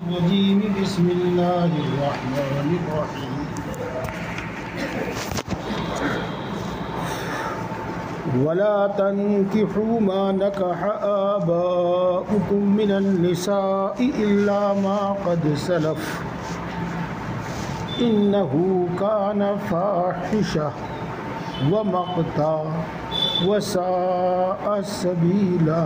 रजीम बिस्मिल्लाहिर्रहमानिर्रहीम वला तन्किहू मा नकह आबाउकुम मिनन निसाइ इल्ला मा क़द सलफ इन्नहू कान फाहिशा व मक़ता व साअ सबीला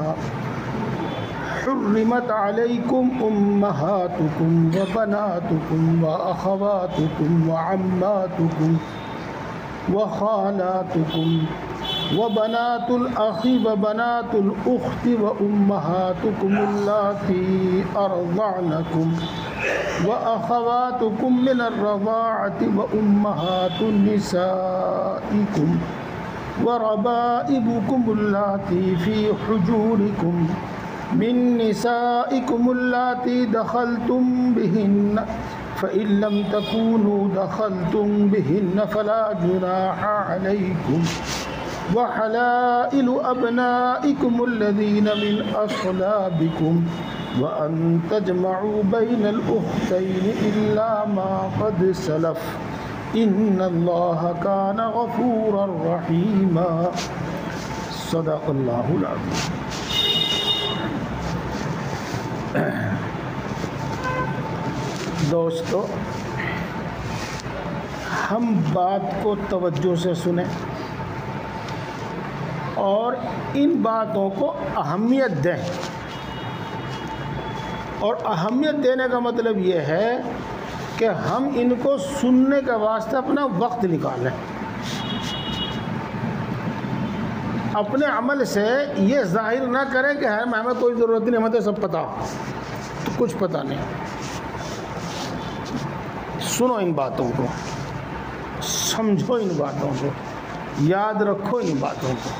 हुर्रिमत अलैकुम उम्महातुकुम व बनातुकुम व अख़वातुकुम व अम्मातुकुम व ख़ालातुकुम व बनातुल अख़ी व बनातुल उख़्ति व उम्महातुकुम अल्लाती अर्ज़अनकुम व अख़वातुकुम मिनर रज़ाअति व उम्महातुन निसाइकुम व रबाइबुकुम अल्लाती फ़ी हुजूरिकुम मिन निसाइकुम अल्लाती दखलतुम बिहिन्न फ़इन लम तकूनू दखलतुम बिहिन्न फ़ला जुनाह अलैकुम व हलाइलु अबनाइकुम अल्लज़ीन मिन अस्लाबिकुम व अन तजमऊ बैनल उख़्तैनि इल्ला मा क़द सलफ़ इन्नल्लाह कान गफ़ूरर रहीमा। सदक़ल्लाहुल अज़ीम। दोस्तों, हम बात को तवज्जो से सुने और इन बातों को अहमियत दें। और अहमियत देने का मतलब ये है कि हम इनको सुनने के वास्ते अपना वक्त निकालें। अपने अमल से ये जाहिर ना करें कि हमें कोई ज़रूरत नहीं, हमें तो सब पता, तो कुछ पता नहीं। सुनो इन बातों को, समझो इन बातों को, याद रखो इन बातों को,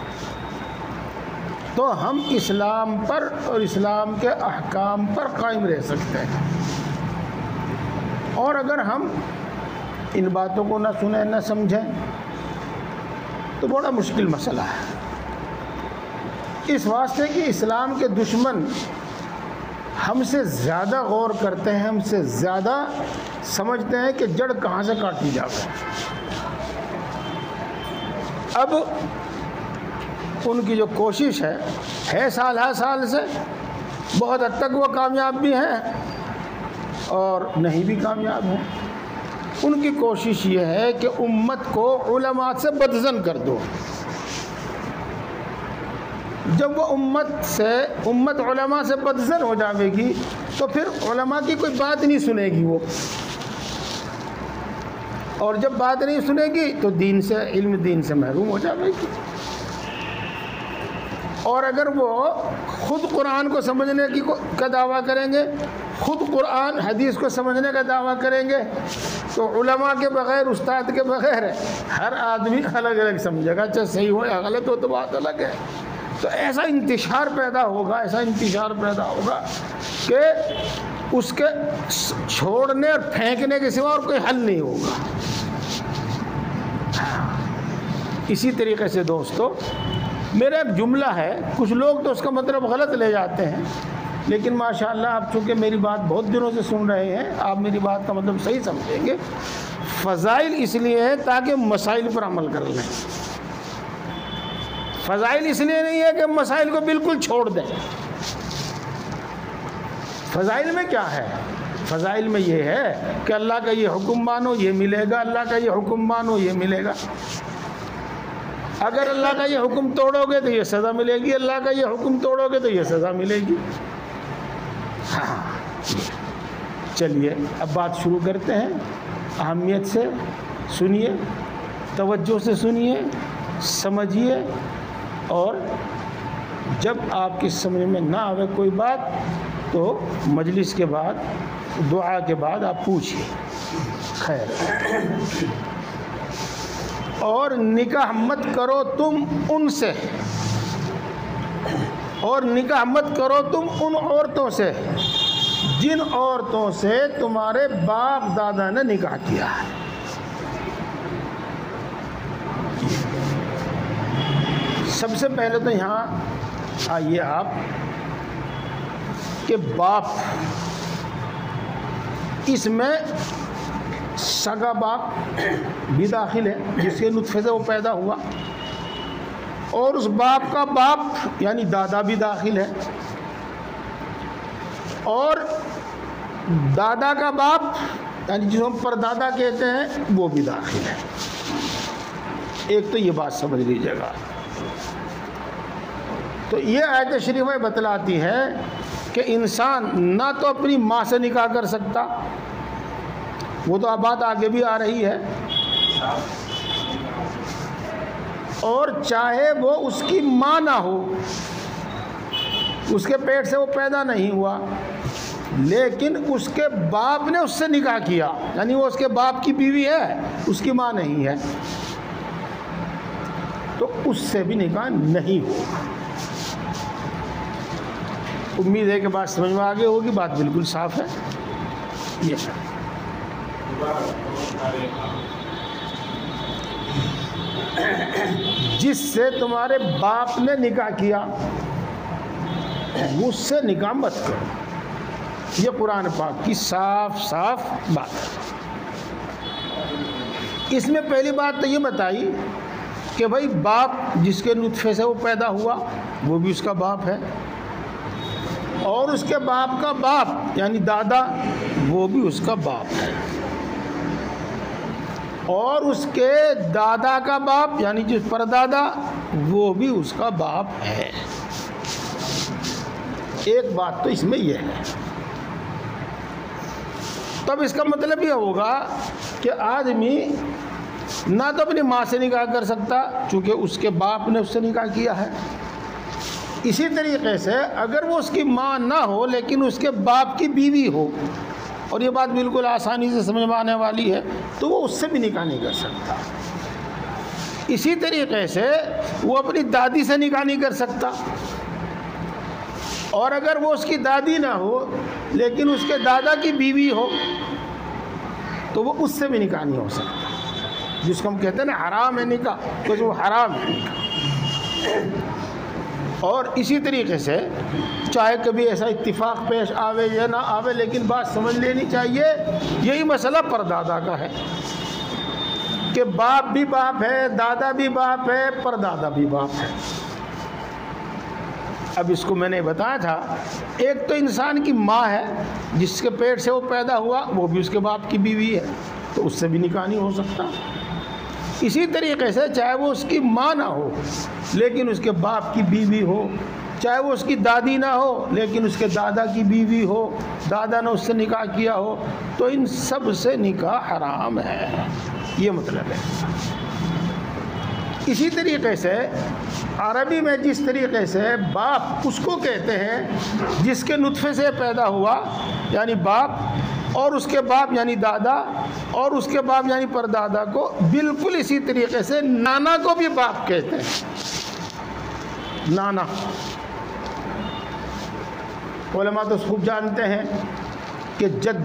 तो हम इस्लाम पर और इस्लाम के अहकाम पर कायम रह सकते हैं। और अगर हम इन बातों को ना सुने ना समझें तो बड़ा मुश्किल मसला है। इस वास्ते कि इस्लाम के दुश्मन हमसे ज़्यादा गौर करते हैं, हमसे ज़्यादा समझते हैं कि जड़ कहाँ से काटी जाए। अब उनकी जो कोशिश है साल हर साल से, बहुत हद तक वो कामयाब भी हैं और नहीं भी कामयाब हैं। उनकी कोशिश ये है कि उम्मत को उलमा से बदज़न कर दो। जब वो उम्मत उलमा से बदज़न हो जाएगी तो फिर उलमा की कोई बात नहीं सुनेगी वो, और जब बात नहीं सुनेगी तो दीन से, इल्म दीन से महरूम हो जाएगी। और अगर वो ख़ुद कुरान को समझने का दावा करेंगे, ख़ुद कुरान हदीस को समझने का दावा करेंगे, तो उलमा के बग़ैर, उस्ताद के बग़ैर हर आदमी अलग अलग समझेगा। चाहे सही हो या गलत हो तो बात अलग है। तो ऐसा इंतशार पैदा होगा कि उसके छोड़ने और फेंकने के सिवा और कोई हल नहीं होगा। इसी तरीके से दोस्तों, मेरा एक जुमला है, कुछ लोग तो उसका मतलब गलत ले जाते हैं, लेकिन माशाअल्लाह आप चूँकि मेरी बात बहुत दिनों से सुन रहे हैं, आप मेरी बात का मतलब सही समझेंगे। फ़ज़ाइल इसलिए है ताकि मसाइल पर अमल कर लें। फ़ज़ाइल इसलिए नहीं है कि मसाइल को बिल्कुल छोड़ दें। फ़ज़ाइल में क्या है? फ़ज़ाइल में ये है कि अल्लाह का ये हुक्म मानो ये मिलेगा, अल्लाह का ये हुक्म मानो ये मिलेगा। अगर अल्लाह का ये हुक्म तोड़ोगे तो ये सज़ा मिलेगी, अल्लाह का ये हुक्म तोड़ोगे तो ये सज़ा मिलेगी। हाँ, चलिए अब बात शुरू करते हैं। अहमियत से सुनिए, तवज्जो से सुनिए, समझिए, और जब आपकी समझ में ना आवे कोई बात तो मजलिस के बाद, दुआ के बाद आप पूछिए। खैर, और निकाह मत करो तुम उनसे, और निकाह मत करो तुम उन औरतों से जिन औरतों से तुम्हारे बाप दादा ने निकाह किया है। सबसे पहले तो यहाँ आइए आप कि बाप इसमें सगा बाप भी दाखिल है जिसके नुत्फे से वो पैदा हुआ, और उस बाप का बाप यानी दादा भी दाखिल है, और दादा का बाप यानी जिसको हम परदादा कहते हैं वो भी दाखिल है। एक तो ये बात समझ लीजिएगा। तो ये आयत शरीफ बतलाती है कि इंसान ना तो अपनी माँ से निकाह कर सकता, वो तो अब बात आगे भी आ रही है, और चाहे वो उसकी माँ ना हो, उसके पेट से वो पैदा नहीं हुआ, लेकिन उसके बाप ने उससे निकाह किया, यानी वो उसके बाप की बीवी है, उसकी माँ नहीं है, तो उससे भी निकाह नहीं होगा। उम्मीद है कि बात समझ में आगे होगी, बात बिल्कुल साफ है। ये जिससे तुम्हारे बाप ने निकाह किया उससे निकाह मत करो, ये कुरान पाक की साफ साफ बात है। इसमें पहली बात तो ये बताई कि भाई बाप जिसके नुत्फे से वो पैदा हुआ वो भी उसका बाप है, और उसके बाप का बाप यानी दादा वो भी उसका बाप है, और उसके दादा का बाप यानी जिस परदादा वो भी उसका बाप है। एक बात तो इसमें यह है। तब इसका मतलब यह होगा कि आदमी ना तो अपनी माँ से निकाह कर सकता चूँकि उसके बाप ने उससे निकाह किया है, इसी तरीके से अगर वो उसकी माँ ना हो लेकिन उसके बाप की बीवी हो, और ये बात बिल्कुल आसानी से समझ में आने वाली है, तो वो उससे भी निकाह नहीं कर सकता। इसी तरीके से वो अपनी दादी से निकाह नहीं कर सकता, और अगर वो उसकी दादी ना हो लेकिन उसके दादा की बीवी हो तो वो उससे भी निकाह नहीं हो सकता। जिसको हम कहते हैं ना हराम है निकाह, तो वो हराम है निकाह। और इसी तरीके से चाहे कभी ऐसा इत्तिफाक पेश आवे या ना आवे, लेकिन बात समझ लेनी चाहिए, यही मसला परदादा का है कि बाप भी बाप है, दादा भी बाप है, परदादा भी बाप है। अब इसको मैंने बताया था, एक तो इंसान की माँ है जिसके पेट से वो पैदा हुआ वो भी उसके बाप की बीवी है, तो उससे भी निकाह नहीं हो सकता। इसी तरीके से चाहे वो उसकी माँ ना हो लेकिन उसके बाप की बीवी हो, चाहे वो उसकी दादी ना हो लेकिन उसके दादा की बीवी हो, दादा ने उससे निकाह किया हो, तो इन सब से निकाह हराम है, ये मतलब है। इसी तरीके से अरबी में जिस तरीके से बाप उसको कहते हैं जिसके नुत्फे से पैदा हुआ यानी बाप, और उसके बाप यानी दादा, और उसके बाप यानी परदादा को, बिल्कुल इसी तरीके से नाना को भी बाप कहते हैं। नाना उलमा तो खूब जानते हैं कि जद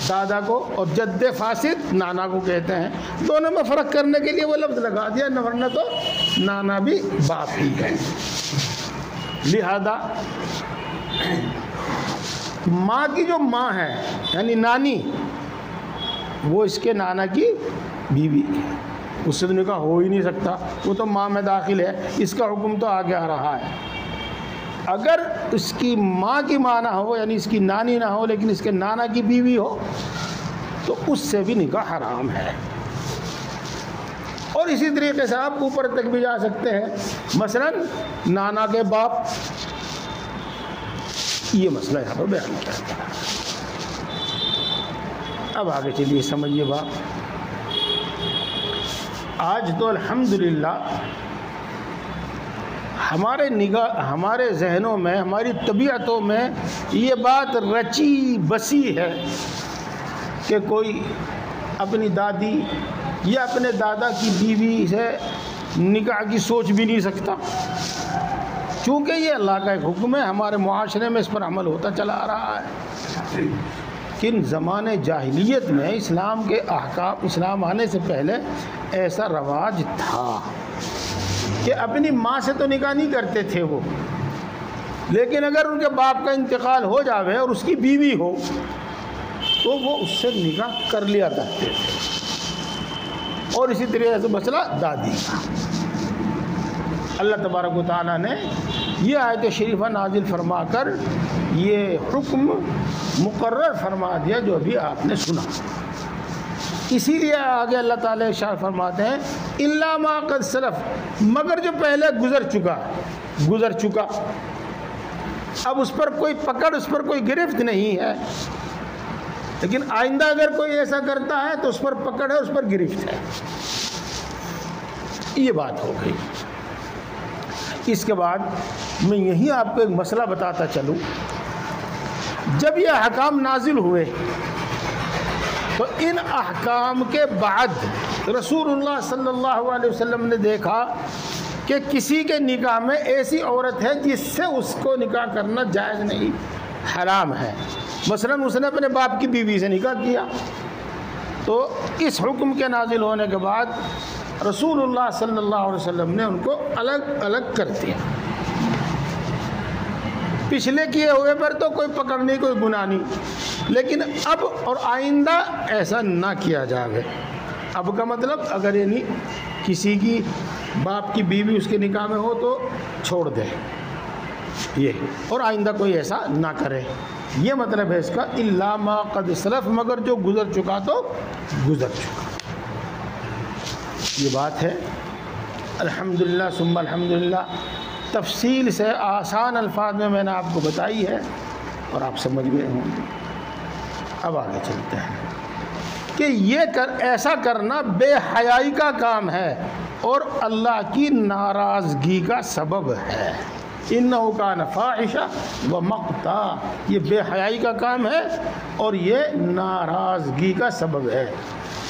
दादा को और जद्दे फासिद नाना को कहते हैं, दोनों में फ़र्क करने के लिए वो लफ्ज़ लगा दिया, न वरना तो नाना भी बाप ही है। लिहाजा माँ की जो माँ है यानी नानी, वो इसके नाना की बीवी है, उससे तो निकाह हो ही नहीं सकता, वो तो माँ में दाखिल है। इसका हुक्म तो आगे आ रहा है। अगर इसकी माँ की माँ ना हो यानी इसकी नानी ना हो लेकिन इसके नाना की बीवी हो तो उससे भी निकाह हराम है। और इसी तरीके से आप ऊपर तक भी जा सकते हैं, मसलन नाना के बाप, ये मसला यहाँ पर बयान किया है। अब आगे चलिए समझिए बात। आज तो अल्हम्दुलिल्लाह हमारे निगाह, हमारे जहनों में, हमारी तबीयतों में ये बात रची बसी है कि कोई अपनी दादी या अपने दादा की बीवी से निकाह की सोच भी नहीं सकता, चूँकि ये अल्लाह का एक हुक्म है, हमारे मुआशरे में इस पर अमल होता चला आ रहा है। किन ज़माने जाहिलियत में इस्लाम के अहकाम, इस्लाम आने से पहले ऐसा रवाज था कि अपनी माँ से तो निकाह नहीं करते थे वो, लेकिन अगर उनके बाप का इंतकाल हो जावे और उसकी बीवी हो तो वो उससे निकाह कर लिया करते थे। और इसी तरीके से मसला दादी का, अल्लाह तबारक व तआला ने ये आयत शरीफा नाजिल फरमा कर ये हुक्म मुकर्रर फरमा दिया जो अभी आपने सुना। इसीलिए आगे अल्लाह ताला इरशाद फरमाते हैं इल्ला मा क़द सलफ़, मगर जो पहले गुज़र चुका, अब उस पर कोई पकड़, उस पर कोई गिरफ्त नहीं है। लेकिन आइंदा अगर कोई ऐसा करता है तो उस पर पकड़ है, उस पर गिरफ्त है। ये बात हो गई। इसके बाद मैं यही आपको एक मसला बताता चलूँ, जब ये अहकाम नाजिल हुए तो इन अहकाम के बाद रसूलुल्लाह सल्लल्लाहु अलैहि वसल्लम ने देखा कि किसी के निकाह में ऐसी औरत है जिससे उसको निकाह करना जायज़ नहीं, हराम है। मसलन उसने अपने बाप की बीवी से निकाह किया, तो इस हुक्म के नाजिल होने के बाद रसूलुल्लाह सल्लल्लाहु अलैहि वसल्लम ने उनको अलग अलग कर दिया। पिछले किए हुए पर तो कोई पकड़ नहीं, कोई गुनाह नहीं, लेकिन अब और आइंदा ऐसा ना किया जाए। अब का मतलब अगर यानी किसी की बाप की बीवी उसके निकाह में हो तो छोड़ दे ये, और आइंदा कोई ऐसा ना करे। ये मतलब है इसका इल्ला मा क़द सलफ़, मगर जो गुज़र चुका तो गुज़र चुका। ये बात है। अल्हम्दुलिल्लाह सुम्मा अल्हम्दुलिल्लाह, तफसील से आसान अल्फाज में मैंने आपको बताई है और आप समझ गए होंगे। अब आगे चलते हैं कि ये ऐसा करना बेहयाई का काम है और अल्लाह की नाराज़गी का सबब है। इन्नहु कान फ़ाहिशा व मक़ता, ये बेहयाई का काम है और ये नाराज़गी का सबब है।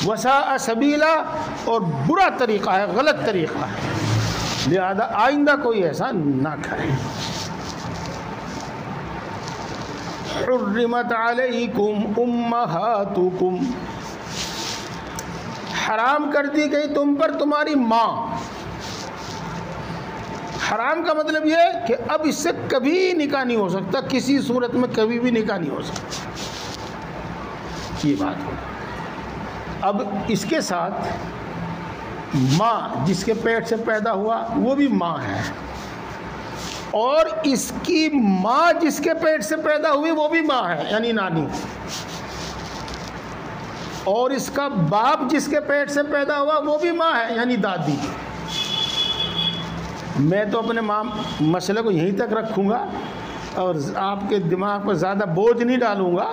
वसा सबीला, और बुरा तरीक़ा है, गलत तरीक़ा है, लिहाजा आइंदा कोई ऐसा ना करे। हुर्रिमत अलैकुम उम्महातुकुम, हराम कर दी गई तुम पर तुम्हारी माँ। हराम का मतलब ये कि अब इससे कभी निकाह नहीं हो सकता, किसी सूरत में कभी भी निकाह नहीं हो सकता। ये बात हो। अब इसके साथ माँ जिसके पेट से पैदा हुआ वो भी माँ है, और इसकी माँ जिसके पेट से पैदा हुई वो भी माँ है, यानी नानी। और इसका बाप जिसके पेट से पैदा हुआ वो भी माँ है, यानी दादी। मैं तो अपने माँ मसले को यहीं तक रखूँगा और आपके दिमाग पर ज़्यादा बोझ नहीं डालूँगा,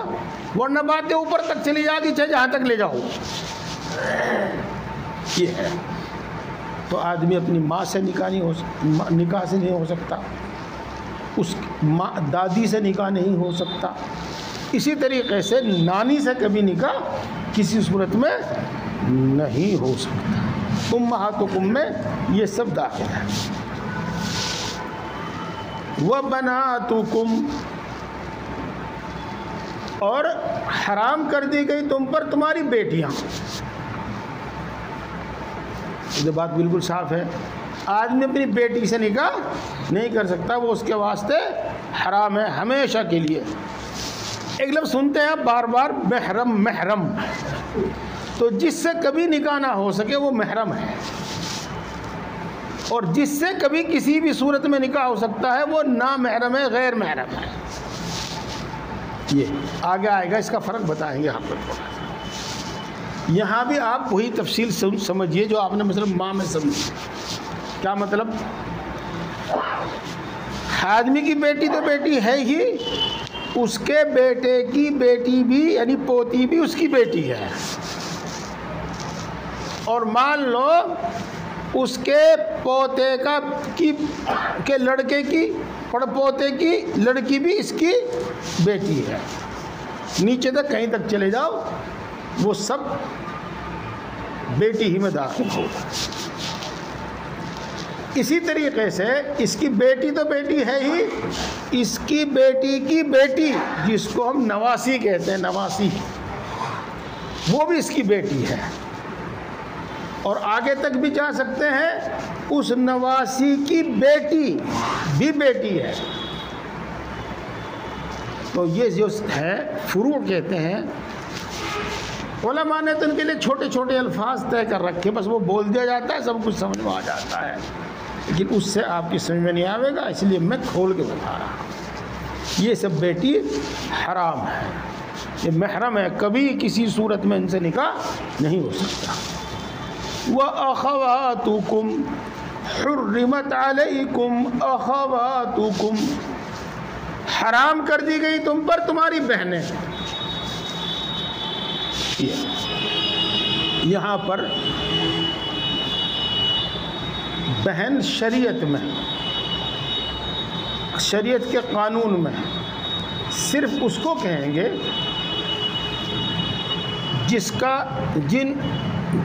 वरना बातें ऊपर तक चली जाएगी, चाहे जहाँ तक ले जाओ। ये है। तो आदमी अपनी माँ से निकाह से नहीं हो सकता, उस माँ दादी से निकाह नहीं हो सकता। इसी तरीके से नानी से कभी निकाह किसी सूरत में नहीं हो सकता। उम्महातुकुम में ये सब दाखिल है। व बनातुकुम, और हराम कर दी गई तुम पर तुम्हारी बेटियां। ये बात बिल्कुल साफ है। आदमी अपनी बेटी से निकाह नहीं कर सकता, वो उसके वास्ते हराम है हमेशा के लिए। एक लफ्ज़ सुनते हैं बार बार, महरम महरम, तो जिससे कभी निकाह ना हो सके वो महरम है, और जिससे कभी किसी भी सूरत में निकाह हो सकता है वो ना महरम है, गैर महरम है। ये आगे आएगा, इसका फ़र्क बताएंगे आप लोग। यहाँ भी आप वही तफसील समझिए जो आपने मतलब माँ में समझी। क्या मतलब? आदमी की बेटी तो बेटी है ही, उसके बेटे की बेटी भी यानी पोती भी उसकी बेटी है। और मान लो उसके पोते के लड़के की पड़पोते की लड़की भी इसकी बेटी है। नीचे तक कहीं तक चले जाओ वो सब बेटी ही में दाखिल होगा। इसी तरीके से इसकी बेटी तो बेटी है ही, इसकी बेटी की बेटी जिसको हम नवासी कहते हैं, नवासी, वो भी इसकी बेटी है। और आगे तक भी जा सकते हैं, उस नवासी की बेटी भी बेटी है। तो ये जो है फुरू कहते हैं, उलमा ने तो इनके लिए छोटे छोटे अल्फाज तय कर रखे, बस वो बोल दिया जाता है, सब कुछ समझ में आ जाता है, लेकिन उससे आपकी समझ में नहीं आवेगा, इसलिए मैं खोल के बता रहा हूँ। ये सब बेटी हराम है, ये महरम है, कभी किसी सूरत में इनसे निकाह नहीं हो सकता। व अख़वातुकुम हुर्रिमत अलैकुम अख़वातुकुम, हराम कर दी गई तुम पर तुम्हारी बहनें। यहाँ पर बहन शरीयत में, शरीयत के कानून में सिर्फ उसको कहेंगे जिसका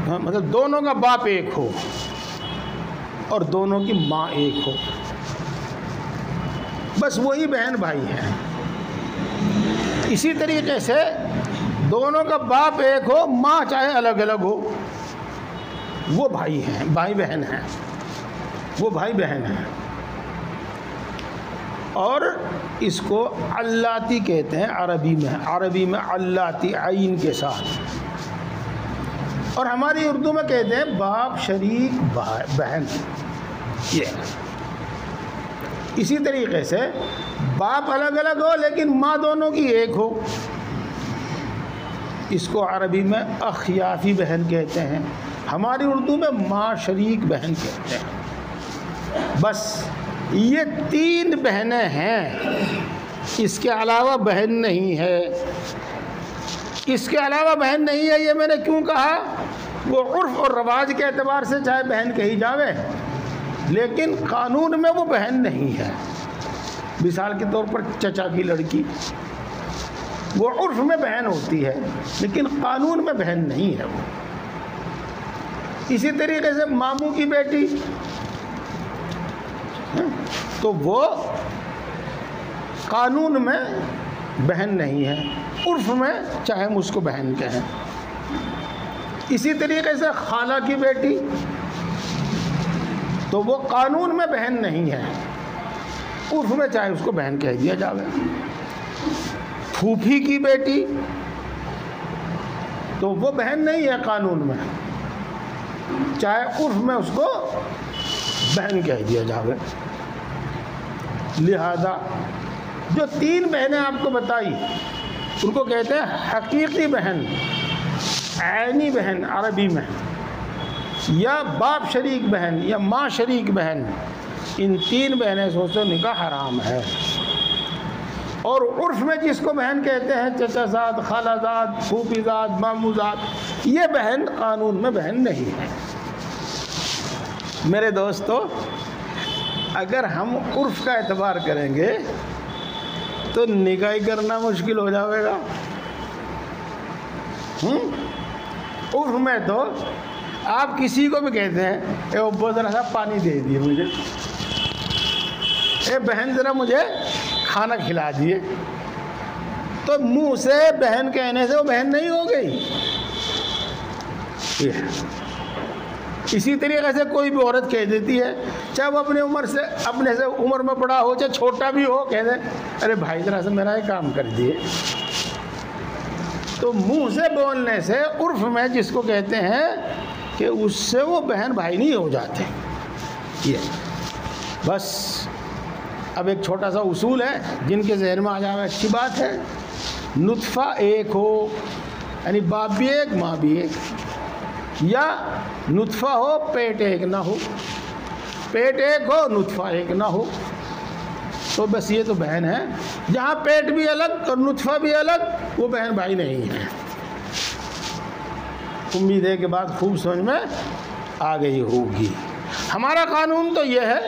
मतलब दोनों का बाप एक हो और दोनों की माँ एक हो, बस वही बहन भाई है। इसी तरीके से दोनों का बाप एक हो, माँ चाहे अलग अलग हो, वो भाई हैं, भाई बहन हैं, वो भाई बहन हैं। और इसको अल्लाती कहते हैं अरबी में अल्लाती आइन के साथ, और हमारी उर्दू में कहते हैं बाप शरीक बहन। ये इसी तरीके से बाप अलग अलग हो लेकिन माँ दोनों की एक हो, इसको अरबी में अखियाफी बहन कहते हैं, हमारी उर्दू में माँ शरीक बहन कहते हैं। बस ये 3 बहनें हैं, इसके अलावा बहन नहीं है। इसके अलावा बहन नहीं है, ये मैंने क्यों कहा? वो उर्फ और रवाज के एतबार से चाहे बहन कही जावे, लेकिन कानून में वो बहन नहीं है। मिसाल के तौर पर चचा की लड़की, वो उर्फ में बहन होती है लेकिन कानून में बहन नहीं है वो। इसी तरीके से मामू की बेटी, तो वो कानून में बहन नहीं है, उर्फ में चाहे हम उसको बहन कहें। इसी तरीके से खाला की बेटी, तो वो कानून में बहन नहीं है, उर्फ में चाहे उसको बहन कह दिया जावे। फूफी की बेटी, तो वो बहन नहीं है कानून में, चाहे उर्फ में उसको बहन कह दिया जावे। लिहाजा जो 3 बहनें आपको बताई उनको कहते हैं हकीकी बहन, ऐनी बहन अरबी में, या बाप शरीक बहन या माँ शरीक बहन। इन 3 बहनें से निकाह हराम है। और उर्फ में जिसको बहन कहते हैं चचाजाद, खालाजाद, फूफीजाद, मामूजाद, ये बहन कानून में बहन नहीं है। मेरे दोस्तों, अगर हम उर्फ का एतबार करेंगे तो निकाह करना मुश्किल हो जाएगा। उर्फ में तो आप किसी को भी कहते हैं, ए अब्बा ज़रा सा पानी दे दिए मुझे, ए बहन ज़रा मुझे खाना खिला दिए, तो मुंह से बहन कहने से वो बहन नहीं हो गई। इसी तरीके से कोई भी औरत कह देती है, चाहे वो अपने से उम्र में बड़ा हो चाहे छोटा भी हो, कह दे अरे भाई ज़रा से मेरा ये काम कर दिए, तो मुंह से बोलने से उर्फ में जिसको कहते हैं कि उससे वो बहन भाई नहीं हो जाते। ये बस अब एक छोटा सा उसूल है, जिनके जहन में आ जाए अच्छी बात है। नुत्फ़ा एक हो, यानी बाप भी एक माँ भी एक, या नुत्फ़ा हो पेट एक ना हो, पेट एक हो नुत्फ़ा एक ना हो, तो बस ये तो बहन है। जहाँ पेट भी अलग और नुत्फ़ा भी अलग, वो बहन भाई नहीं है। उम्मीद है कि बात खूब समझ में आ गई होगी। हमारा कानून तो ये है,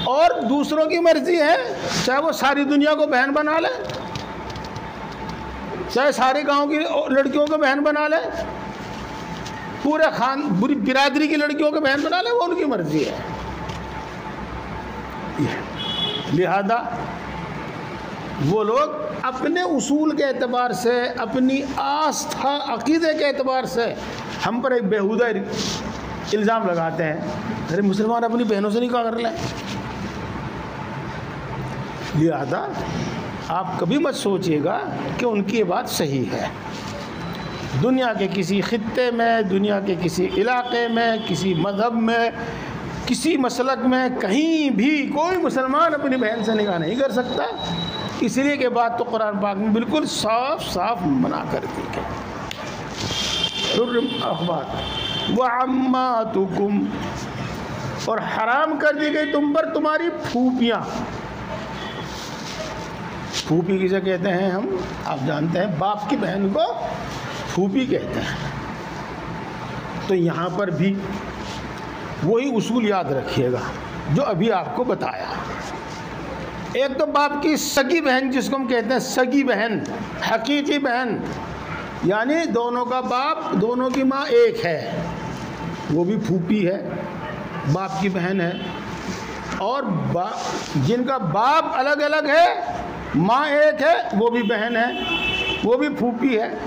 और दूसरों की मर्जी है, चाहे वो सारी दुनिया को बहन बना ले, चाहे सारे गांव की लड़कियों को बहन बना ले, पूरी बिरादरी की लड़कियों को बहन बना ले, वो उनकी मर्जी है। लिहाजा वो लोग अपने उसूल के एतबार से, अपनी आस्था अकीदे के एतबार से हम पर एक बेहुदा इल्ज़ाम लगाते हैं, अरे मुसलमान अपनी बहनों से निकाह कर लें। लिहाजा आप कभी मत सोचिएगा कि उनकी ये बात सही है। दुनिया के किसी खित्ते में, दुनिया के किसी इलाके में, किसी मज़हब में, किसी मसलक में, कहीं भी कोई मुसलमान अपनी बहन से निकाह नहीं कर सकता। इसलिए के बाद तो कुरान पाक में बिल्कुल साफ साफ मना कर दी गई। वअम्मातुकुम, और हराम कर दी गई तुम पर तुम्हारी फूफियाँ। फूफी किसे कहते हैं हम, आप जानते हैं, बाप की बहन को फूफी कहते हैं। तो यहाँ पर भी वही उसूल याद रखिएगा जो अभी आपको बताया। एक तो बाप की सगी बहन, जिसको हम कहते हैं सगी बहन, हकीकी बहन, यानी दोनों का बाप, दोनों की माँ एक है, वो भी फूफी है, बाप की बहन है। और जिनका बाप अलग अलग है, माँ एक है, वो भी बहन है, वो भी फूफी है।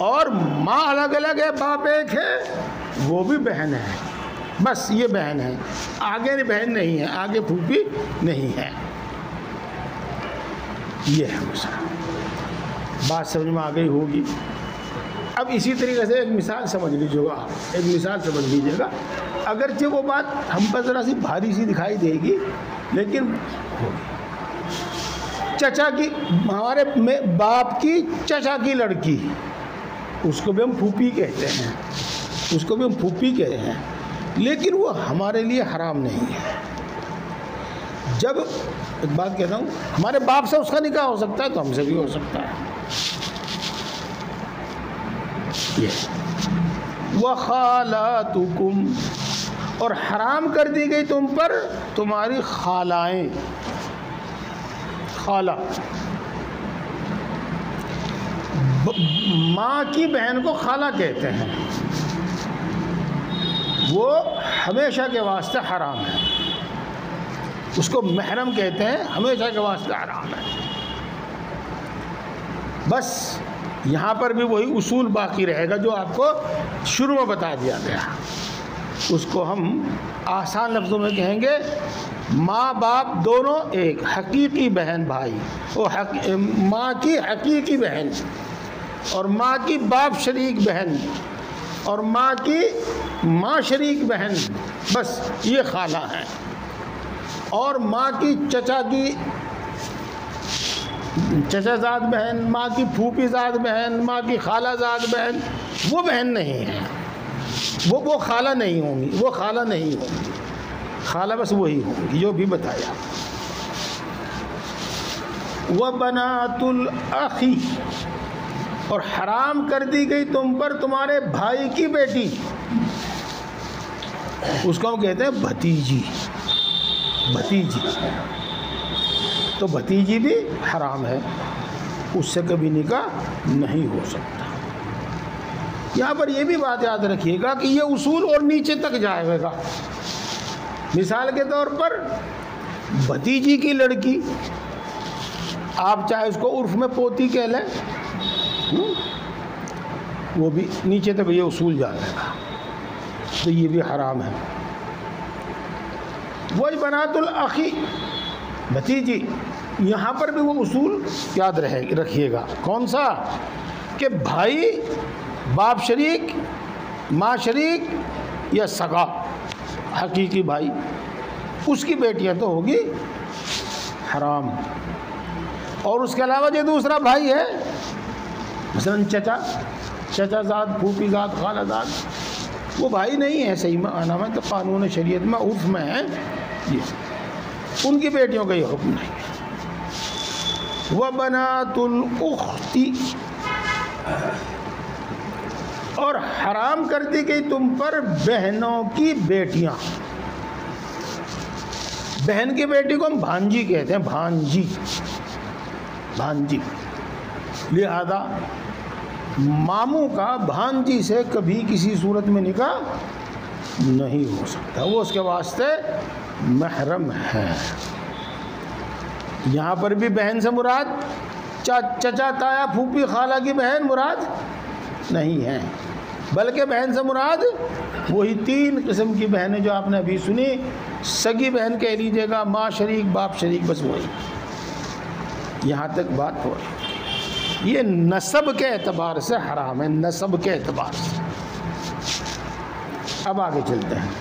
और माँ अलग अलग है, बाप एक है, वो भी बहन है। बस ये बहन है, आगे बहन नहीं है, आगे फूफी नहीं है। ये है मसला। बात समझ में आ गई होगी। अब इसी तरीके से एक मिसाल समझ लीजिएगा आप, एक मिसाल समझ लीजिएगा। अगरचे वो बात हम पर ज़रा सी भारी सी दिखाई देगी, लेकिन होगी। चचा की, हमारे में बाप की चचा की लड़की, उसको भी हम फूफी कहते हैं, उसको भी हम फूफी कहते हैं, लेकिन वो हमारे लिए हराम नहीं है। जब एक बात कहता हूँ, हमारे बाप से उसका निकाह हो सकता है तो हमसे भी हो सकता है। ये वखालातुकुम, और हराम कर दी गई तुम पर तुम्हारी खालाएं। खाला, माँ की बहन को खाला कहते हैं, वो हमेशा के वास्ते हराम है। उसको महरम कहते हैं, हमेशा के वास्ते हराम है। बस यहाँ पर भी वही उसूल बाकी रहेगा जो आपको शुरू में बता दिया गया। उसको हम आसान लफ्ज़ों में कहेंगे, माँ बाप दोनों एक, हकीकी बहन भाई, वो माँ की हकीकी बहन, और माँ की बाप शरीक बहन, और माँ की माँ शरीक बहन, बस ये खाला है। और माँ की चचा की चचाजाद बहन, माँ की फूफीजाद बहन, माँ की खालाजाद बहन, वो बहन नहीं है, वो खाला नहीं होंगी, वो खाला नहीं होंगी। खाला बस वही होंगी जो भी बताया। वह बनातुल अखी, और हराम कर दी गई तुम पर तुम्हारे भाई की बेटी, उसको हम कहते हैं भतीजी। भतीजी, तो भतीजी भी हराम है, उससे कभी निकाह नहीं हो सकता। यहाँ पर यह भी बात याद रखिएगा कि ये उसूल और नीचे तक जाएगा। मिसाल के तौर पर भतीजी की लड़की, आप चाहे उसको उर्फ में पोती कह लें, वो भी नीचे तक ये उसूल जाएगा, तो ये भी हराम है। वही बनातुल अखी, भतीजी, यहाँ पर भी वो उसूल याद रखिएगा। कौन सा? कि भाई बाप शरीक, माँ शरीक या सगा हकीकी भाई, उसकी बेटियाँ तो होगी हराम। और उसके अलावा जो दूसरा भाई है, मसलन चचाजाद, फूफीजाद, खालाजाद, वो भाई नहीं है सही माना में, तो कानून शरीयत में, उर्फ में है ये, उनकी बेटियों का ये हुक्म नहीं है। वह बनातुल उख्ती, और हराम कर दी गई तुम पर बहनों की बेटियां। बहन की बेटी को हम भांजी कहते हैं, भांजी, भांजी। लिहाजा मामू का भांजी से कभी किसी सूरत में निकाह नहीं हो सकता, वो उसके वास्ते महरम है। यहाँ पर भी बहन से मुराद चचा ताया फूफी खाला की बहन मुराद नहीं है, बल्कि बहन से मुराद वही 3 किस्म की बहनें जो आपने अभी सुनी। सगी बहन कह लीजिएगा, माँ शरीक, बाप शरीक, बस वही। यहाँ तक बात हो रही। ये नसब के एतबार से हराम है, नसब के एतबार से। अब आगे चलते हैं।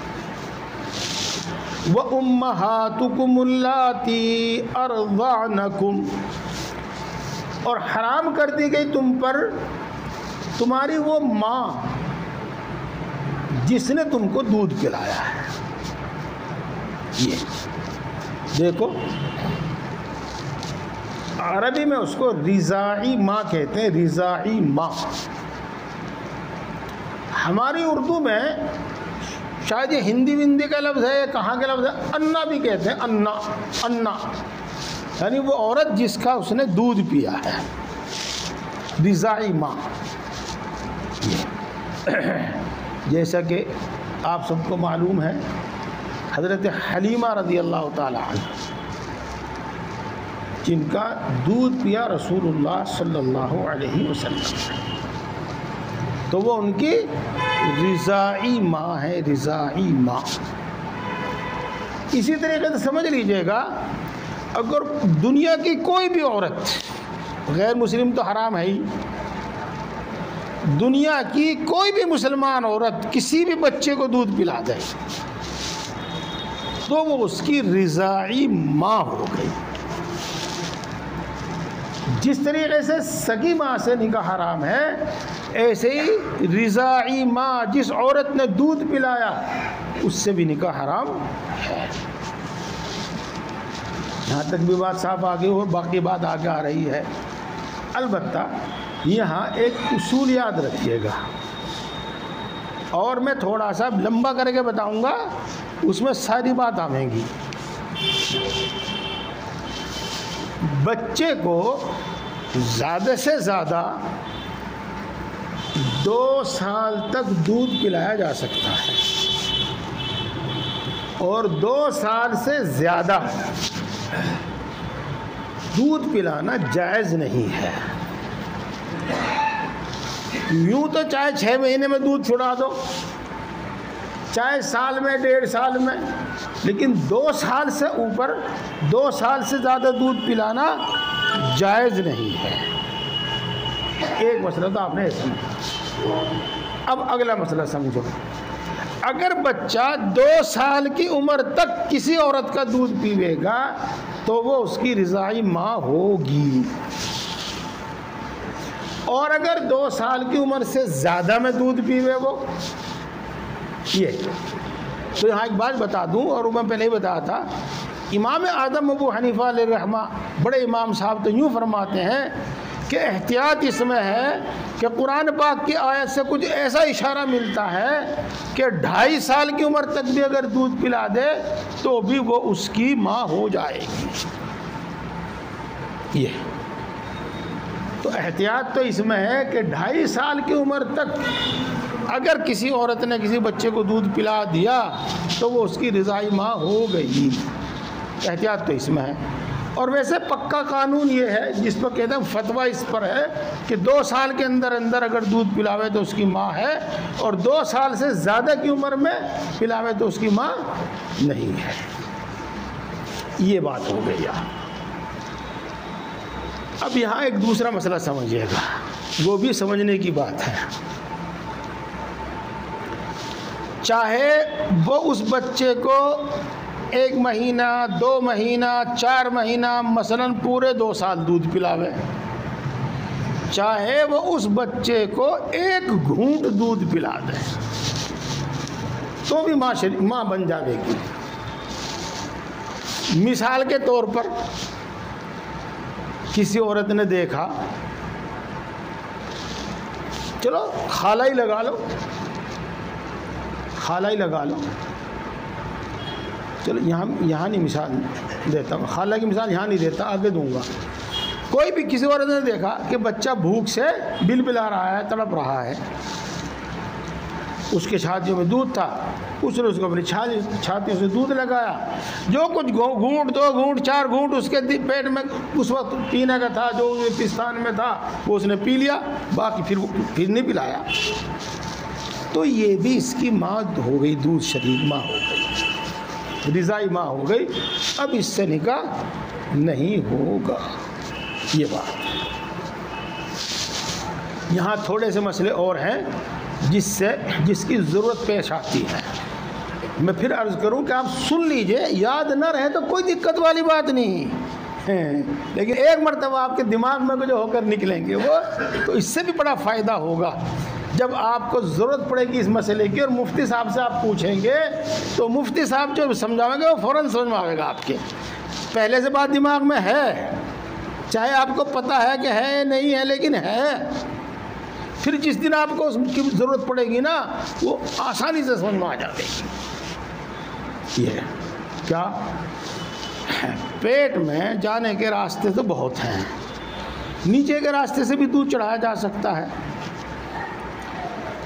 व उम्महातुकुम अल्लाती अरज़अनकुम, और हराम कर दी गई तुम पर तुम्हारी वो माँ जिसने तुमको दूध पिलाया है। ये देखो, अरबी में उसको रिज़ाई माँ कहते हैं, रिज़ाई माँ। हमारी उर्दू में शायद ये हिंदी विंदी का लफ्ज़ है, कहाँ का लफ्ज़ है, अन्ना भी कहते हैं, अन्ना, अन्ना यानी वो औरत जिसका उसने दूध पिया है, रिज़ाई माँ। जैसा कि आप सबको मालूम है, हज़रत हलीमा रज़ी अल्लाह ताला अन्हा, जिनका दूध पिया रसूलुल्लाह सल्लल्लाहु अलैहि वसल्लम, तो वो उनकी रिज़ाई माँ है, रिज़ाई माँ। इसी तरीके से समझ लीजिएगा, अगर दुनिया की कोई भी औरत, गैर मुस्लिम तो हराम है ही, दुनिया की कोई भी मुसलमान औरत किसी भी बच्चे को दूध पिला दे तो वो उसकी रिज़ाई माँ हो गई। जिस तरीके से सगी माँ से निकाह हराम है, ऐसे ही रिज़ाई माँ जिस औरत ने दूध पिलाया उससे भी निकाह हराम है। यहाँ तक भी बात साफ आ गई और बाकी बात आगे आ रही है। अलबत्ता यहाँ एक उसूल याद रखिएगा, और मैं थोड़ा सा लंबा करके बताऊंगा, उसमें सारी बात आवेंगी। बच्चे को ज़्यादा से ज़्यादा 2 साल तक दूध पिलाया जा सकता है, और 2 साल से ज़्यादा दूध पिलाना जायज़ नहीं है। यूँ तो चाहे 6 महीने में दूध छुड़ा दो, चाहे साल में, 1.5 साल में, लेकिन 2 साल से ऊपर, 2 साल से ज़्यादा दूध पिलाना जायज़ नहीं है। एक मसला तो आपने समझा। अब अगला मसला समझो। अगर बच्चा 2 साल की उम्र तक किसी औरत का दूध पीवेगा तो वो उसकी रिज़ाई माँ होगी, और अगर 2 साल की उम्र से ज़्यादा में दूध पीवे वो, ये तो यहाँ एक बात बता दूँ, और मैं पहले ही बताया था, इमाम आज़म अबू हनीफा अलैहिर्रहमा, बड़े इमाम साहब तो यूँ फरमाते हैं कि एहतियात इसमें है कि कुरान पाक की आयत से कुछ ऐसा इशारा मिलता है कि 2.5 साल की उम्र तक भी अगर दूध पिला दे तो भी वो उसकी माँ हो जाएगी। ये तो एहतियात तो इसमें है कि 2.5 साल की उम्र तक अगर किसी औरत ने किसी बच्चे को दूध पिला दिया तो वो उसकी रिज़ाई माँ हो गई। एहतियात तो इसमें है। और वैसे पक्का कानून ये है, जिस पर कहते हैं फतवा इस पर है कि 2 साल के अंदर अंदर अगर दूध पिलावे तो उसकी माँ है, और 2 साल से ज़्यादा की उम्र में पिलावे तो उसकी माँ नहीं है। ये बात हो गई यार। अब यहाँ एक दूसरा मसला समझिएगा, वो भी समझने की बात है। चाहे वो उस बच्चे को 1 महीना, 2 महीना, 4 महीना, मसलन पूरे 2 साल दूध पिलावे, चाहे वो उस बच्चे को 1 घूंट दूध पिला दे तो भी माँ बन जाएगी। मिसाल के तौर पर किसी औरत ने देखा, चलो खाला ही लगा लो, खाला ही लगा लो, चलो यहाँ नहीं मिसाल देता, खाला की मिसाल यहाँ नहीं देता, आगे दूंगा। कोई भी किसी औरत ने देखा कि बच्चा भूख से बिलबिला रहा है, तड़प रहा है, उसके छातियों में दूध था, उसने उसको अपनी छातियों से दूध लगाया, जो कुछ घूंट, 2 घूंट, 4 घूंट उसके पेट में उस वक्त पीने का था, जो पिस्तान में था वो उसने पी लिया, बाकी फिर नहीं पिलाया। तो ये भी इसकी माँ हो गई, दूध शरीक माँ हो गई, रिज़ाई माँ हो गई। अब इससे निकाह नहीं होगा। ये बात यहाँ थोड़े से मसले और हैं जिसकी ज़रूरत पेश आती है। मैं फिर अर्ज़ करूँ कि आप सुन लीजिए, याद न रहे तो कोई दिक्कत वाली बात नहीं है, लेकिन एक मरतबा आपके दिमाग में जो होकर निकलेंगे वो, तो इससे भी बड़ा फ़ायदा होगा। जब आपको ज़रूरत पड़ेगी इस मसले की और मुफ्ती साहब से आप पूछेंगे तो मुफ्ती साहब जो समझाएंगे वो फ़ौरन समझ में आएगा आपके। पहले से बात दिमाग में है, चाहे आपको पता है कि है नहीं है, लेकिन है। फिर जिस दिन आपको उसकी ज़रूरत पड़ेगी ना, वो आसानी से समझ में आ जाएगी। ये क्या पेट में जाने के रास्ते तो बहुत हैं, नीचे के रास्ते से भी दूध चढ़ाया जा सकता है,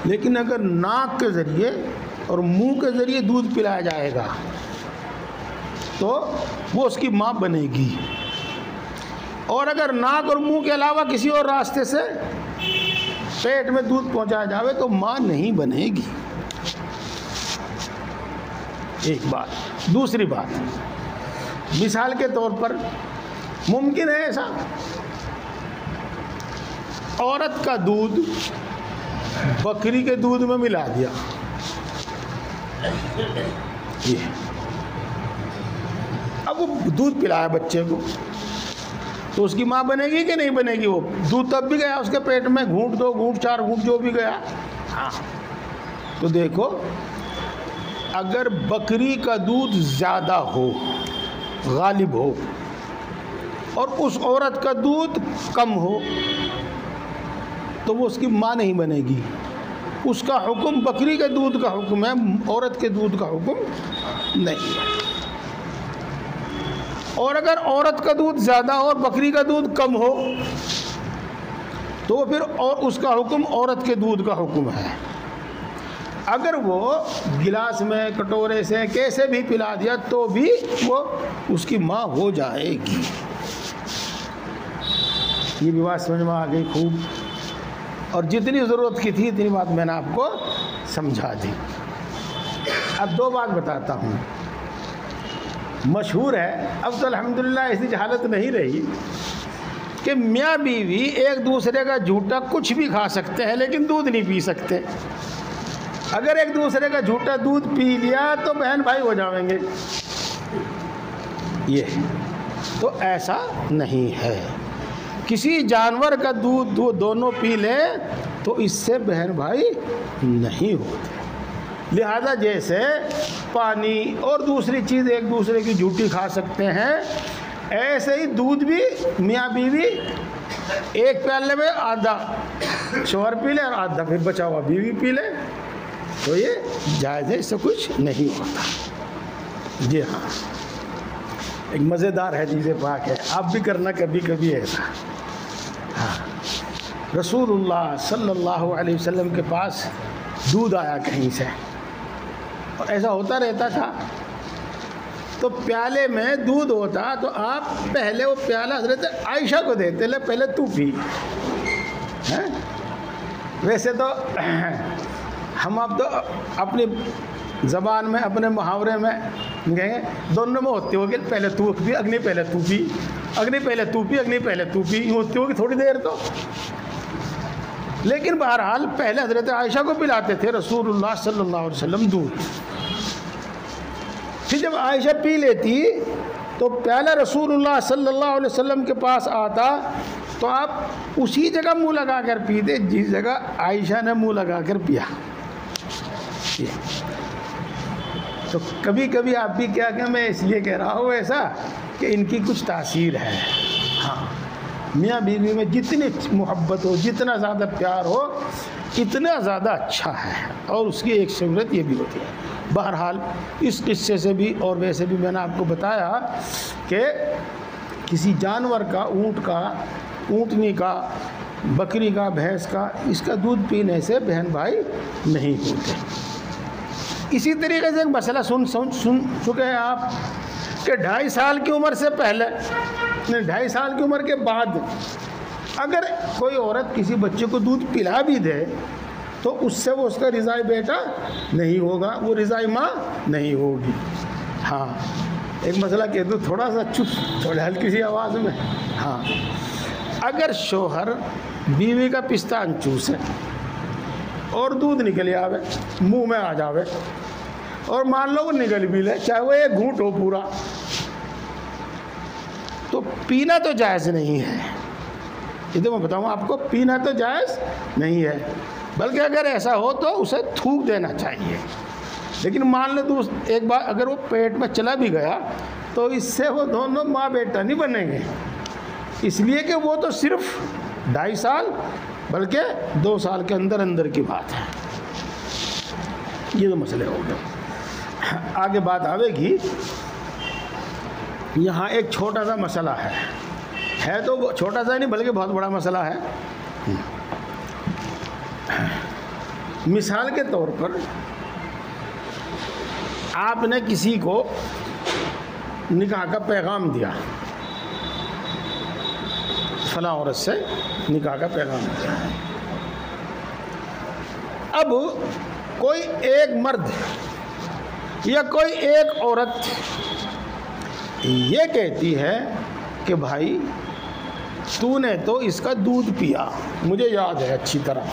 लेकिन अगर नाक के ज़रिए और मुंह के ज़रिए दूध पिलाया जाएगा तो वो उसकी माँ बनेगी। और अगर नाक और मुंह के अलावा किसी और रास्ते से पेट में दूध पहुंचाया जावे तो माँ नहीं बनेगी। एक बात। दूसरी बात, मिसाल के तौर पर मुमकिन है ऐसा, औरत का दूध बकरी के दूध में मिला दिया, ये अब वो दूध पिलाया बच्चे को, तो उसकी माँ बनेगी कि नहीं बनेगी? वो दूध तब भी गया उसके पेट में, घूंट 2 घूंट 4 घूंट जो भी गया। हाँ, तो देखो, अगर बकरी का दूध ज़्यादा हो, गालिब हो, और उस औरत का दूध कम हो, तो वो उसकी माँ नहीं बनेगी। उसका हुक्म बकरी के दूध का हुक्म है, औरत के दूध का हुक्म नहीं है। और अगर औरत का दूध ज़्यादा हो और बकरी का दूध कम हो, तो फिर और उसका हुक्म औरत के दूध का हुक्म है। अगर वो गिलास में, कटोरे से, कैसे भी पिला दिया तो भी वो उसकी माँ हो जाएगी। ये भी बात समझ में आ गई खूब, और जितनी ज़रूरत की थी इतनी बात मैंने आपको समझा दी। अब 2 बात बताता हूँ। मशहूर है, अब तो अल्हम्दुलिल्लाह ऐसी हालत नहीं रही कि मियाँ बीवी एक दूसरे का झूठा कुछ भी खा सकते हैं लेकिन दूध नहीं पी सकते। अगर एक दूसरे का झूठा दूध पी लिया तो बहन भाई हो जाएंगे। ये तो ऐसा नहीं है। किसी जानवर का दूध दोनों पी ले तो इससे बहन भाई नहीं होते। लिहाजा जैसे पानी और दूसरी चीज़ एक दूसरे की झूठी खा सकते हैं, ऐसे ही दूध भी मियाँ बीवी एक प्याले में आधा शोहर पी ले और आधा फिर बचा हुआ बीवी पी ले, तो ये जायज़ है, इससे कुछ नहीं होता। जी हाँ, एक मज़ेदार है, चीज़ें पाक है, आप भी करना कभी कभी ऐसा। हाँ, रसूलुल्लाह सल्लल्लाहु अलैहि वसल्लम के पास दूध आया कहीं से, और ऐसा होता रहता था। तो प्याले में दूध होता तो आप पहले वो प्याला हज़रत आयशा को देते, ले पहले तू पी। हैं? वैसे तो हम अब तो अपनी ज़बान में, अपने मुहावरे में कहेंगे, दोनों में होते होगी, पहले तू पी, अग्नि पहले तू पी, अग्नि पहले तू पी, अग्नि पहले तू पी, होती होगी थोड़ी देर तो। लेकिन बहरहाल पहले हज़रत आयशा को पिलाते थे रसूलुल्लाह सल्लल्लाहु अलैहि वसल्लम दूध। फिर जब आयशा पी लेती तो प्याला रसूलुल्लाह सल्लल्लाहु अलैहि वसल्लम के पास आता तो आप उसी जगह मुंह लगा कर पीते जिस जगह आयशा ने मुंह लगा कर पिया। तो कभी कभी आप भी क्या कि मैं इसलिए कह रहा हूँ ऐसा कि इनकी कुछ तासीर है। हाँ, मियाँ बीवी में जितनी मोहब्बत हो, जितना ज़्यादा प्यार हो, इतना ज़्यादा अच्छा है, और उसकी एक शहरत ये भी होती है। बहरहाल इस किस्से से भी और वैसे भी मैंने आपको बताया कि किसी जानवर का, ऊँट का, ऊँटनी का, बकरी का, भैंस का, इसका दूध पीने से बहन भाई नहीं होते। इसी तरीके से एक मसला सुन चुके हैं आप कि 2.5 साल की उम्र से पहले, 2.5 साल की उम्र के बाद अगर कोई औरत किसी बच्चे को दूध पिला भी दे तो उससे वो उसका रिज़ाई बेटा नहीं होगा, वो रिज़ाई माँ नहीं होगी। हाँ, एक मसला कह दूँ थोड़ा सा चुप, थोड़ी हल्की सी आवाज़ में। हाँ, अगर शोहर बीवी का पिस्तान चूसे और दूध निकल आवे, मुंह में आ जावे, और मान लो वो निकल भी ले, चाहे वो एक घूंट हो पूरा, तो पीना तो जायज़ नहीं है। ये तो मैं बताऊँ आपको, पीना तो जायज़ नहीं है, बल्कि अगर ऐसा हो तो उसे थूक देना चाहिए। लेकिन मान लो तो एक बार अगर वो पेट में चला भी गया तो इससे वो दोनों माँ बेटा नहीं बनेंगे, इसलिए कि वो तो सिर्फ 2.5 साल बल्कि 2 साल के अंदर अंदर की बात है। ये तो मसले हो गए। आगे बात आवेगी, यहाँ एक छोटा सा मसला है तो छोटा सा नहीं बल्कि बहुत बड़ा मसला है। मिसाल के तौर पर आपने किसी को निकाह का पैगाम दिया, फलां औरत से निकाह का पैगाम दिया। अब कोई एक मर्द या कोई एक औरत ये कहती है कि भाई तूने तो इसका दूध पिया, मुझे याद है अच्छी तरह,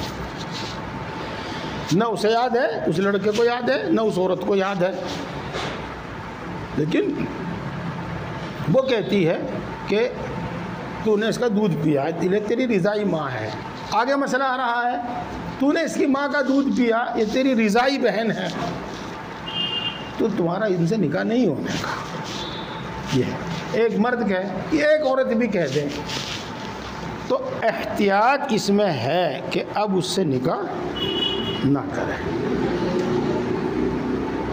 न उसे याद है, उस लड़के को याद है, न उस औरत को याद है, लेकिन वो कहती है कि तूने इसका दूध पिया, तेरी रिज़ाई माँ है। आगे मसला आ रहा है, तूने इसकी माँ का दूध पिया, ये तेरी रिज़ाई बहन है, तो तुम्हारा इनसे निकाह नहीं होने का। ये एक मर्द कहे, ये एक औरत भी कह दे, तो एहतियात इसमें है कि अब उससे निकाह ना करें।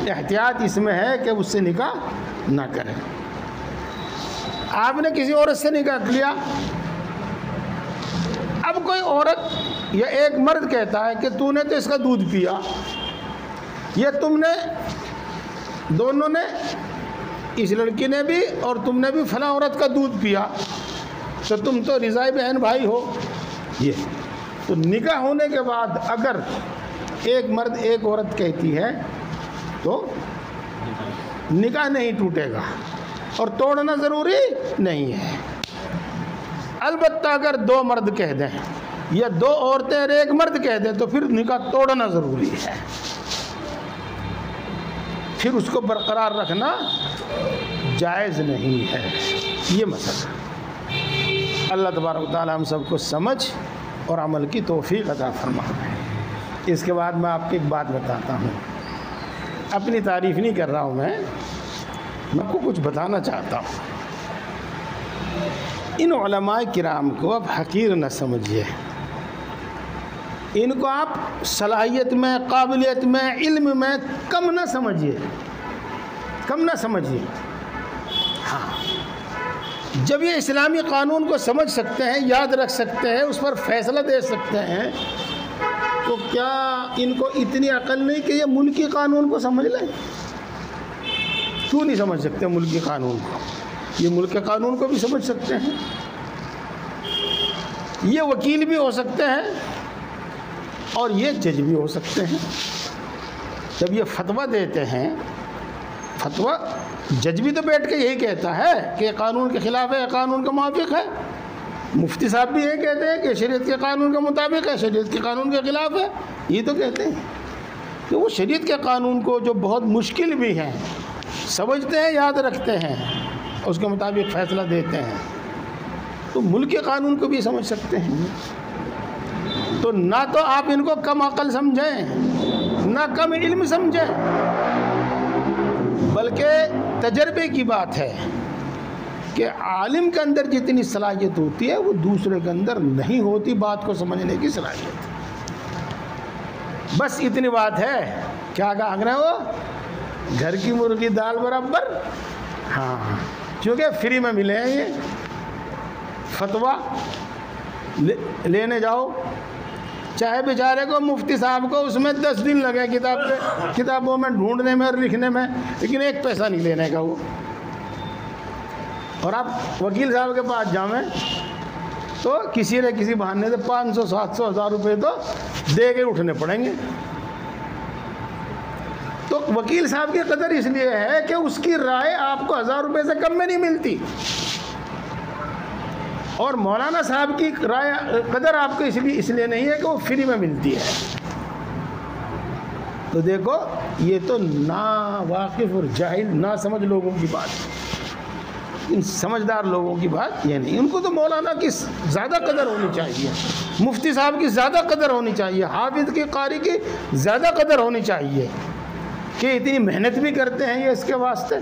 एहतियात इसमें है कि उससे निकाह ना करें। आपने किसी औरत से निकाह किया, अब कोई औरत या एक मर्द कहता है कि तूने तो इसका दूध पिया, या तुमने दोनों ने, इस लड़की ने भी और तुमने भी फलां औरत का दूध पिया, तो तुम तो रिज़ाई बहन भाई हो। ये तो निकाह होने के बाद अगर एक मर्द एक औरत कहती है तो निकाह नहीं टूटेगा और तोड़ना ज़रूरी नहीं है। अलबत्ता अगर 2 मर्द कह दें या 2 औरतें और एक मर्द कह दें तो फिर निकाह तोड़ना ज़रूरी है, फिर उसको बरकरार रखना जायज़ नहीं है। ये मसला अल्लाह तबारक व तआला हम सबको समझ और अमल की तौफीक अता फरमाए। इसके बाद मैं आपको एक बात बताता हूँ, अपनी तारीफ़ नहीं कर रहा हूँ, मैं आपको कुछ बताना चाहता हूँ। इन उलमाए किराम को आप हकीर न समझिए, इनको आप सलाहियत में, काबिलियत में, इल्म में कम ना समझिए, कम ना समझिए। हाँ, जब ये इस्लामी कानून को समझ सकते हैं, याद रख सकते हैं, उस पर फैसला दे सकते हैं, तो क्या इनको इतनी अकल नहीं कि ये मुल्की कानून को समझ लें? क्यों नहीं समझ सकते मुल्की कानून को? ये मुल्क के कानून को भी समझ सकते हैं, ये वकील भी हो सकते हैं और ये जज भी हो सकते हैं। जब ये फतवा देते हैं, फतवा जज भी तो बैठ के यही कहता है कि कानून के ख़िलाफ़ है, कानून के मुवाफ़िक़ है। मुफ्ती साहब भी यही कहते हैं कि शरीयत के कानून के मुताबिक है, शरीयत के कानून के ख़िलाफ़ है, ये तो कहते हैं। तो वो शरीयत के कानून को जो बहुत मुश्किल भी हैं समझते हैं, याद रखते हैं, उसके मुताबिक फ़ैसला देते हैं, तो मुल्क के कानून को भी समझ सकते हैं। तो ना तो आप इनको कम अकल समझें, ना कम इल्म समझें, बल्कि तजर्बे की बात है कि आलिम के अंदर जितनी सलाहियत होती है वो दूसरे के अंदर नहीं होती बात को समझने की सलाहियत। बस इतनी बात है। क्या कहा रहे हो? घर की मुर्गी दाल बराबर। हाँ, क्योंकि फ्री में मिले हैं ये फतवा, लेने जाओ, चाहे बेचारे को मुफ्ती साहब को उसमें 10 दिन लगे किताबों में ढूंढने में और लिखने में, लेकिन 1 पैसा नहीं लेने का वो। और आप वकील साहब के पास जावें तो किसी न किसी बहाने से 500, 700, 1000 रुपये तो दे के उठने पड़ेंगे। तो वकील साहब की कदर इसलिए है कि उसकी राय आपको 1000 रुपये से कम में नहीं मिलती। और मौलाना साहब की राय कदर आपको इसलिए नहीं है कि वो फ्री में मिलती है। तो देखो ये तो ना वाकिफ़ और जाहिल ना समझ लोगों की बात है। इन समझदार लोगों की बात ये नहीं। उनको तो मौलाना की ज़्यादा कदर होनी चाहिए, मुफ्ती साहब की ज़्यादा कदर होनी चाहिए, हाफिज़ के कारी की ज़्यादा कदर होनी चाहिए कि इतनी मेहनत भी करते हैं ये इसके वास्ते,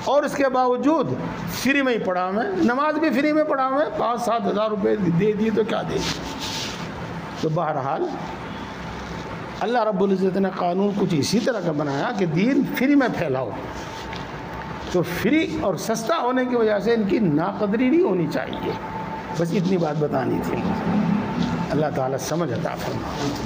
और इसके बावजूद फ्री में ही पढ़ा मैं, नमाज भी फ्री में पढ़ा मैं, 5-7 हज़ार रुपये दे दिए तो क्या दे। तो बहरहाल अल्लाह रब्बुल इज़्ज़त ने कानून कुछ इसी तरह का बनाया कि दीन फ्री में फैलाओ। तो फ्री और सस्ता होने की वजह से इनकी नाकदरी नहीं होनी चाहिए। बस इतनी बात बतानी थी। अल्लाह ताला समझ अता फरमाए।